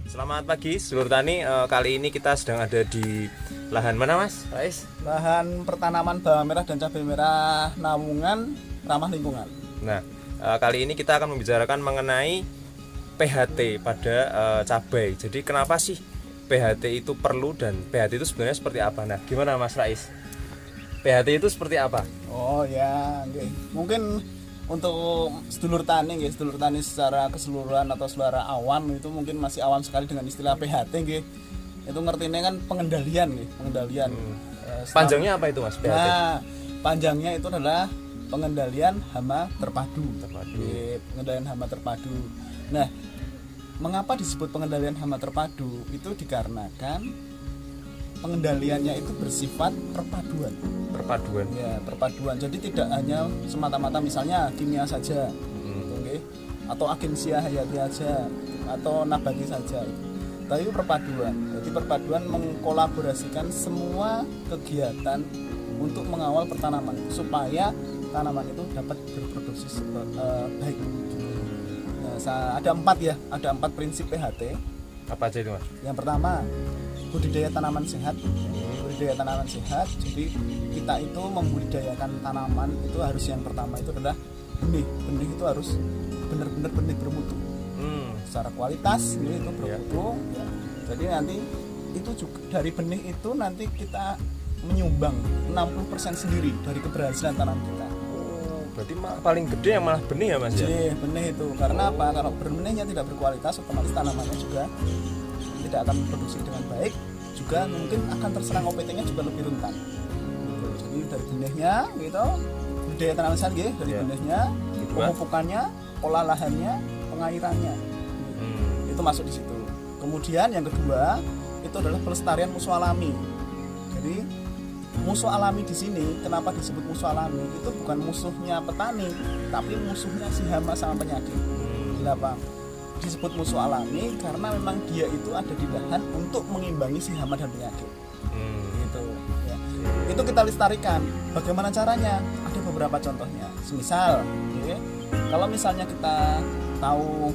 Selamat pagi sedulur tani, kali ini kita sedang ada di lahan mana Mas Rais? Lahan pertanaman bawang merah dan cabai merah Namungan ramah lingkungan. Nah, kali ini kita akan membicarakan mengenai PHT pada cabai. Jadi kenapa sih PHT itu perlu dan PHT itu sebenarnya seperti apa? Nah, gimana Mas Rais? PHT itu seperti apa? Oh ya, okay. Mungkin untuk sedulur tani secara keseluruhan atau secara awam itu mungkin masih awam sekali dengan istilah PHT nggih. Itu ngertinya kan pengendalian. Panjangnya apa itu Mas PHT? Nah, panjangnya itu adalah pengendalian hama terpadu. Pengendalian hama terpadu. Nah, mengapa disebut pengendalian hama terpadu? Itu dikarenakan pengendaliannya itu bersifat perpaduan. Ya, perpaduan. Jadi tidak hanya semata-mata misalnya kimia saja, okay? Atau agensia hayati saja, atau nabati saja. Tapi perpaduan. Jadi perpaduan mengkolaborasikan semua kegiatan untuk mengawal pertanaman supaya tanaman itu dapat berproduksi baik. Nah, ada empat prinsip PHT. Apa aja itu Mas? Yang pertama, budidaya tanaman sehat. Budidaya tanaman sehat. Jadi kita itu membudidayakan tanaman itu harus yang pertama itu adalah benih. Benih itu harus benar-benar benih bermutu. Secara kualitas itu bermutu. Ya. Jadi nanti itu juga dari benih itu nanti kita menyumbang 60% sendiri dari keberhasilan tanaman kita. Berarti paling gede yang malah benih ya Mas ya? Iya, benih itu. Karena apa? Kalau benihnya tidak berkualitas, otomatis tanamannya juga tidak akan produksi dengan baik, juga mungkin akan terserang OPT-nya juga lebih rentan. Jadi dari benihnya gitu, budidaya tanaman sehat dari benihnya, pemupukannya, pola lahannya, pengairannya. Itu masuk di situ. Kemudian yang kedua, itu adalah pelestarian musuh alami. Jadi musuh alami di sini, kenapa disebut musuh alami? Itu bukan musuhnya petani, tapi musuhnya si hama sama penyakit. Kenapa disebut musuh alami? Karena memang dia itu ada di lahan untuk mengimbangi si hama dan penyakit. Gitu. Ya. Itu kita lestarikan. Bagaimana caranya? Ada beberapa contohnya. Semisal, kalau misalnya kita tahu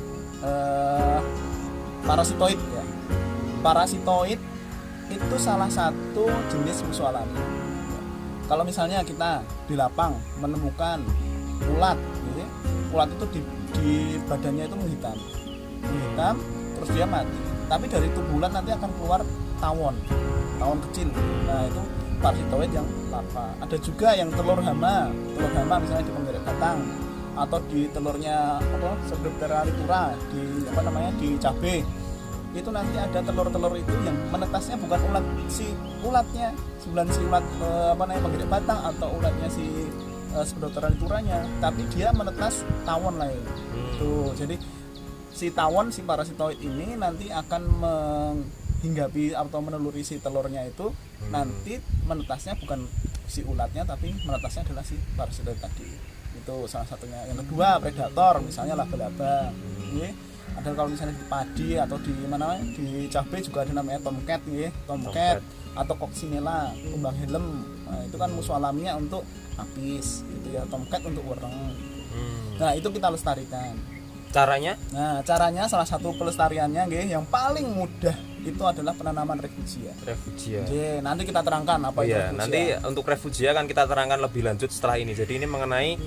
parasitoid, ya. Parasitoid itu salah satu jenis musuh alami. Kalau misalnya kita di lapang menemukan ulat, ulat itu di badannya itu menghitam, terus dia mati. Tapi dari tubuh ulat nanti akan keluar tawon kecil. Nah itu parasitoid yang larva. Ada juga yang telur hama misalnya di penggerak batang atau di telurnya Pseudothera litura di cabai. Itu nanti ada telur-telur itu yang menetasnya bukan ulatnya penggerak batang atau ulatnya si Pseudothera lituranya, tapi dia menetas tawon lain. Tuh, jadi si parasitoid ini nanti akan menghinggapi atau meneluri si telurnya itu. Nanti menetasnya bukan si ulatnya, tapi menetasnya adalah si parasitoid tadi. Itu salah satunya. Yang kedua, predator, misalnya laba-laba. Ada kalau misalnya di padi atau di cabai juga ada namanya tomcat atau coccinella, kumbang helm. Nah, itu kan musuh alaminya untuk apis gitu ya, tomcat untuk wereng. Nah, itu kita lestarikan. Caranya? Nah, caranya salah satu pelestariannya yang paling mudah itu adalah penanaman refugia. Nanti kita terangkan apa itu refugia. Nanti untuk refugia kan kita terangkan lebih lanjut setelah ini. Jadi ini mengenai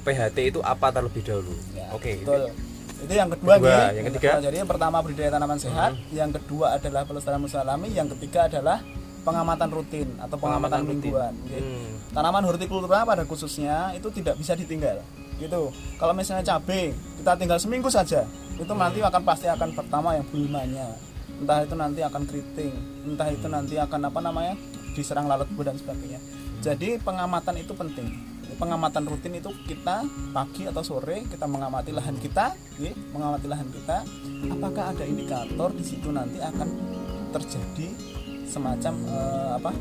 PHT itu apa terlebih dahulu. Ya, Oke. Betul. Itu yang kedua. Yang ketiga. Jadi yang pertama budidaya tanaman sehat, yang kedua adalah pelestarian musuh alami, yang ketiga adalah pengamatan rutin atau pengamatan mingguan. Tanaman hortikultura pada khususnya itu tidak bisa ditinggal. Gitu. Kalau misalnya cabai, kita tinggal seminggu saja, itu nanti pasti akan pertama yang bulimanya. Entah itu nanti akan keriting, entah itu nanti akan diserang lalat buah dan sebagainya. Jadi pengamatan itu penting. Pengamatan rutin itu kita pagi atau sore kita mengamati lahan kita, apakah ada indikator di situ nanti akan terjadi semacam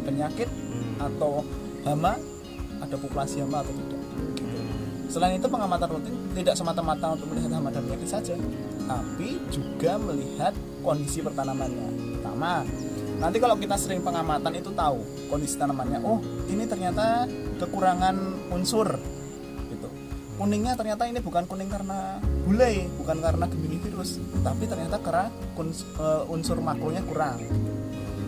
penyakit atau hama, ada populasi hama atau tidak. Selain itu pengamatan rutin tidak semata-mata untuk melihat hama dan penyakit saja, tapi juga melihat kondisi pertanamannya. Pertama, nanti kalau kita sering pengamatan itu tahu kondisi tanamannya. Oh, ini ternyata kekurangan unsur gitu. Kuningnya ternyata ini bukan kuning karena gulai, bukan karena gemini virus, tapi ternyata karena unsur makronya kurang.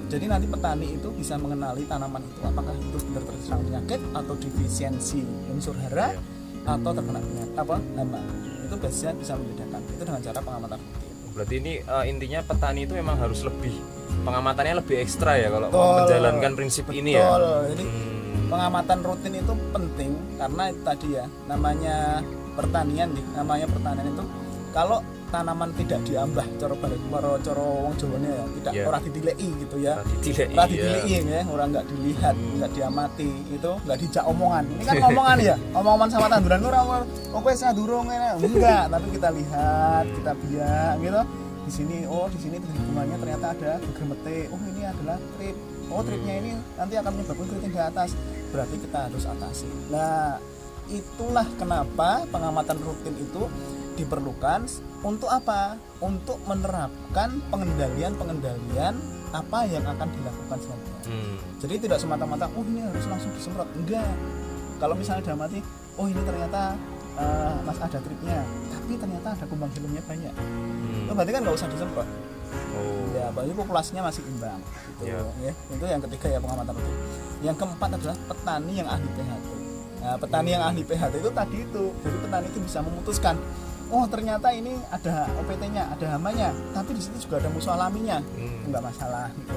Jadi nanti petani itu bisa mengenali tanaman itu apakah itu benar terserang penyakit atau defisiensi unsur hara atau terkena penyakit hama. Itu biasanya bisa membedakan. Itu dengan cara pengamatan rutin. Berarti ini intinya petani itu memang harus lebih pengamatannya lebih ekstra ya kalau mau menjalankan prinsip ini ya. Jadi pengamatan rutin itu penting karena itu tadi ya namanya pertanian itu kalau tanaman tidak diambah coro wong Jawane ya tidak ora ditileki gitu ya. Ora ditileki ya, orang enggak dilihat, enggak diamati, itu enggak dijak omongan. Ini kan omongan ya, omongan sama tanduran ora kowe sadurung enggak, tapi kita lihat, kita biak gitu. Di sini hubungannya ternyata ada gegemete. Oh, ini adalah trip. Oh, tripnya ini nanti akan menyebabkan keriting di atas. Berarti kita harus atasi. Nah, itulah kenapa pengamatan rutin itu diperlukan untuk apa? Untuk menerapkan pengendalian apa yang akan dilakukan selanjutnya. Jadi tidak semata-mata ini harus langsung disemprot. Enggak. Kalau misalnya diamati, ini ternyata mas ada tripnya, tapi ternyata ada kumbang hilumnya banyak. Berarti kan nggak usah disemprot. Ya, berarti populasinya masih imbang. Gitu, ya. Itu yang ketiga ya pengamatan rutin. Yang keempat adalah petani yang ahli PHT. Nah, petani yang ahli PHT itu tadi itu. Jadi petani itu bisa memutuskan, ternyata ini ada OPT-nya, ada hamanya, tapi di situ juga ada musuh alaminya. Enggak masalah gitu.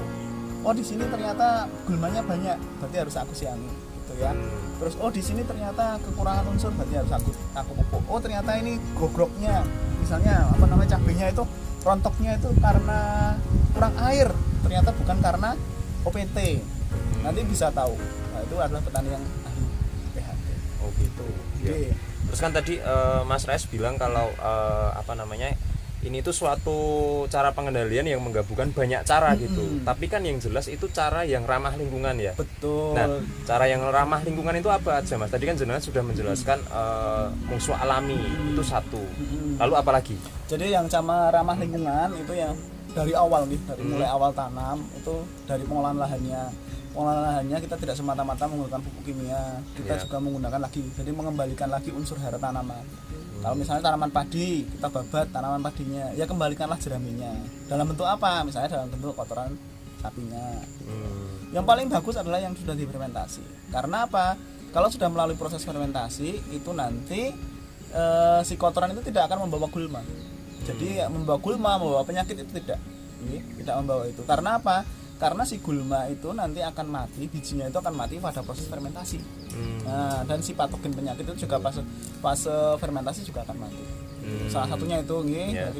Di sini ternyata gulmanya banyak, berarti harus aku siangi gitu ya. Terus di sini ternyata kekurangan unsur, berarti harus aku pupuk. Ternyata ini gogroknya, misalnya cabenya itu rontoknya itu karena kurang air, ternyata bukan karena OPT. Nanti bisa tahu. Nah, itu adalah petani yang ahli PHT. Gitu. Ya. Terus kan tadi Mas Rais bilang kalau ini tuh suatu cara pengendalian yang menggabungkan banyak cara gitu. Tapi kan yang jelas itu cara yang ramah lingkungan ya. Betul. Nah, cara yang ramah lingkungan itu apa aja Mas? Tadi kan jenengan sudah menjelaskan musuh alami itu satu. Lalu apa lagi? Jadi yang sama ramah lingkungan itu yang dari awal nih, dari mulai awal tanam itu dari pengolahan lahannya. Pengolahan lahannya kita tidak semata-mata menggunakan pupuk kimia, kita juga menggunakan lagi, jadi mengembalikan lagi unsur hara tanaman. Kalau misalnya tanaman padi, kita babat tanaman padinya, ya kembalikanlah jeraminya. Dalam bentuk apa? Misalnya dalam bentuk kotoran sapinya. Yang paling bagus adalah yang sudah difermentasi. Karena apa? Kalau sudah melalui proses fermentasi, itu nanti si kotoran itu tidak akan membawa gulma. Jadi membawa gulma, membawa penyakit itu tidak membawa itu. Karena apa? Karena si gulma itu nanti akan mati, bijinya itu akan mati pada proses fermentasi. Nah, dan si patogen penyakit itu juga fase fermentasi juga akan mati. Salah satunya itu jadi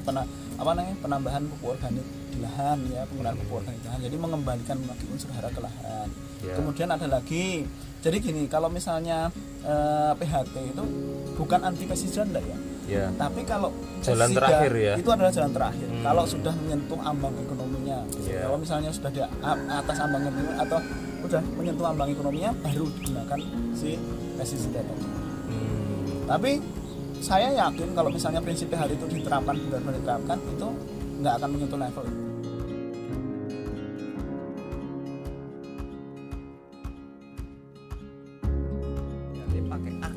penambahan pupuk organik di lahan ya, penggunaan pupuk organik di lahan. Jadi mengembalikan lagi unsur hara ke lahan. Kemudian ada lagi. Jadi gini, kalau misalnya PHT itu bukan anti pestisida enggak ya? Tapi kalau jalan terakhir ya, itu adalah jalan terakhir. Kalau sudah menyentuh ambang ekonominya, kalau misalnya sudah di atas ambang ekonomi atau sudah menyentuh ambang ekonominya, baru digunakan si pestisida tadi. Tapi saya yakin kalau misalnya prinsip PHT itu benar-benar diterapkan, itu nggak akan menyentuh level itu.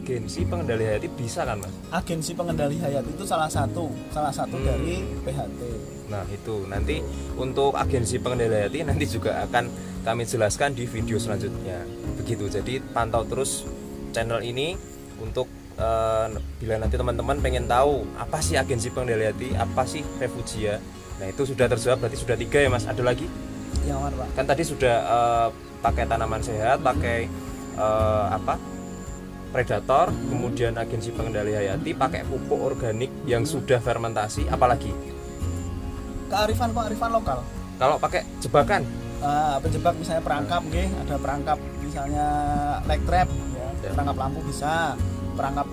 Agensi pengendali hayati bisa kan Mas? Agensi pengendali hayati itu salah satu dari PHT. Nah itu nanti untuk agensi pengendali hayati nanti juga akan kami jelaskan di video selanjutnya. Begitu, jadi pantau terus channel ini untuk bila nanti teman-teman pengen tahu apa sih agensi pengendali hayati, apa sih refugia. Nah itu sudah terjawab, berarti sudah 3 ya Mas. Ada lagi? Yang mana Pak? Kan tadi sudah pakai tanaman sehat, pakai predator, kemudian agensi pengendali hayati, pakai pupuk organik yang sudah fermentasi, apalagi? Kearifan lokal. Kalau pakai jebakan? Penjebak misalnya perangkap, ada perangkap misalnya light trap, perangkap lampu bisa, perangkap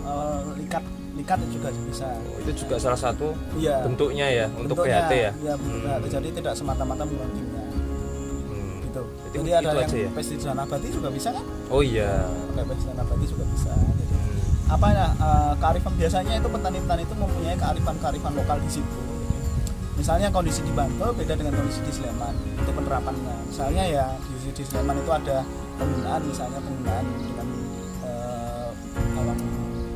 likat juga bisa. Itu juga salah satu bentuknya ya untuk PHT ya? Iya, jadi tidak semata-mata menggunakan kimia. Gitu. Jadi ada yang pestisida nabati juga bisa kan? Oh iya. Pakai pestisida nabati juga bisa. Jadi kearifan biasanya itu petani-petani itu mempunyai kearifan lokal di situ. Misalnya kondisi di Bantul beda dengan kondisi di Sleman untuk penerapannya. Misalnya ya di Sleman itu ada penggunaan dengan bawang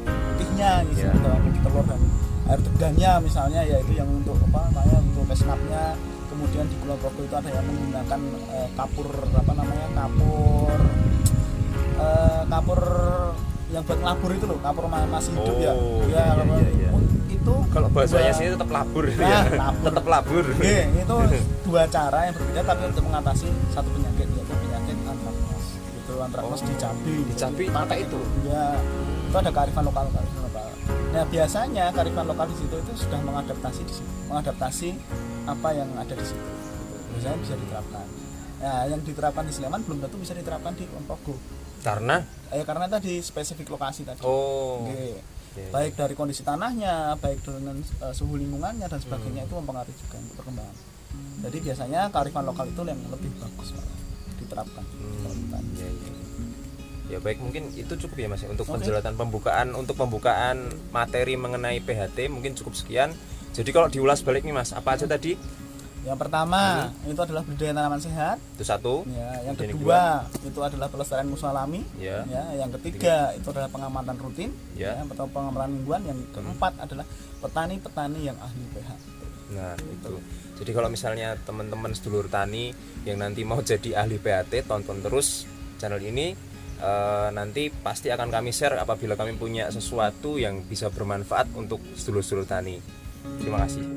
putihnya gitu, bawang putih telur dan air teganya misalnya, yaitu yang untuk apa namanya untuk kesnapnya. Kemudian di Kulon Progo itu ada yang menggunakan kapur yang buat ngelabur itu loh, kapur masih hidup ya. Itu kalau bahasanya sini tetap labur tetap labur. Itu dua cara yang berbeda tapi untuk mengatasi satu penyakit, yaitu penyakit antraknos. Itu antraknos di Jambi pakai itu. Ya, itu ada kearifan lokal. Nah, biasanya kearifan lokal di situ itu sudah mengadaptasi apa yang ada di situ. Biasanya bisa diterapkan. Nah, yang diterapkan di Sleman belum tentu bisa diterapkan di Kulon Progo. Karena tadi spesifik lokasi tadi. Baik dari kondisi tanahnya, baik dengan suhu lingkungannya dan sebagainya, itu mempengaruhi juga untuk perkembangan. Jadi biasanya kearifan lokal itu yang lebih bagus diterapkan. Ya baik, mungkin itu cukup ya Mas untuk penjelasan pembukaan materi mengenai PHT mungkin cukup sekian. Jadi kalau diulas balik nih Mas, apa aja tadi? Yang pertama itu adalah budidaya tanaman sehat. Itu satu. Ya, yang kedua itu adalah pelestarian musuh alami. Ya. Yang ketiga itu adalah pengamatan rutin. Atau pengamatan lingkungan. Yang keempat adalah petani-petani yang ahli PHT. Nah, itu. Jadi kalau misalnya teman-teman sedulur tani yang nanti mau jadi ahli PHT, tonton terus channel ini. Nanti pasti akan kami share apabila kami punya sesuatu yang bisa bermanfaat untuk sedulur-sedulur tani. Terima kasih.